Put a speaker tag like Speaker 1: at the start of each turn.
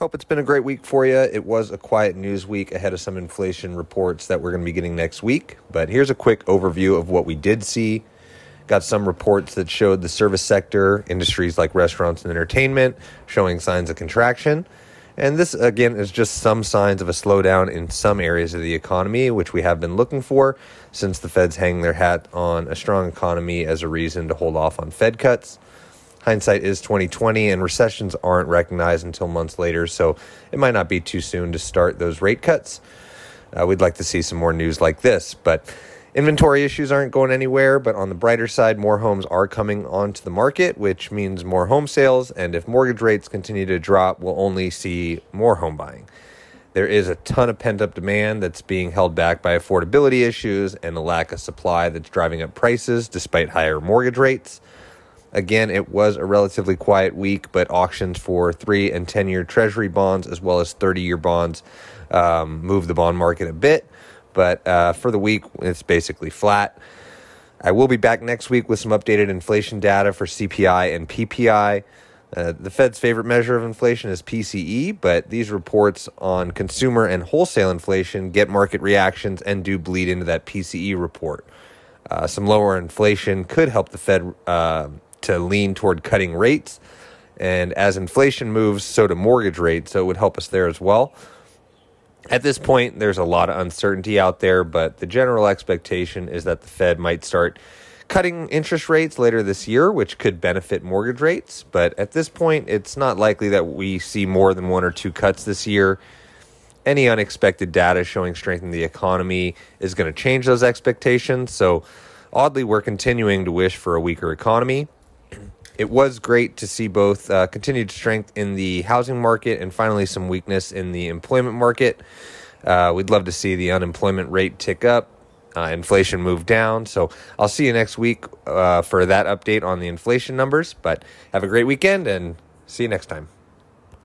Speaker 1: Hope it's been a great week for you. It was a quiet news week ahead of some inflation reports that we're going to be getting next week. But here's a quick overview of what we did see. Got some reports that showed the service sector, industries like restaurants and entertainment, showing signs of contraction. And this, again, is just some signs of a slowdown in some areas of the economy, which we have been looking for since the Fed's hanging their hat on a strong economy as a reason to hold off on Fed cuts. Hindsight is 2020, and recessions aren't recognized until months later, so it might not be too soon to start those rate cuts. We'd like to see some more news like this, but inventory issues aren't going anywhere. But on the brighter side, more homes are coming onto the market, which means more home sales, and if mortgage rates continue to drop, we'll only see more home buying. There is a ton of pent-up demand that's being held back by affordability issues and a lack of supply that's driving up prices despite higher mortgage rates. Again, it was a relatively quiet week, but auctions for 3 and 10-year Treasury bonds as well as 30-year bonds moved the bond market a bit. But for the week, it's basically flat. I will be back next week with some updated inflation data for CPI and PPI. The Fed's favorite measure of inflation is PCE, but these reports on consumer and wholesale inflation get market reactions and do bleed into that PCE report. Some lower inflation could help the Fed to lean toward cutting rates. And as inflation moves, so do mortgage rates, so it would help us there as well. At this point, there's a lot of uncertainty out there, but the general expectation is that the Fed might start cutting interest rates later this year, which could benefit mortgage rates. But at this point, it's not likely that we see more than 1 or 2 cuts this year. Any unexpected data showing strength in the economy is going to change those expectations. So oddly, we're continuing to wish for a weaker economy. It was great to see both continued strength in the housing market and finally some weakness in the employment market. We'd love to see the unemployment rate tick up, inflation move down. So I'll see you next week for that update on the inflation numbers. But have a great weekend and see you next time.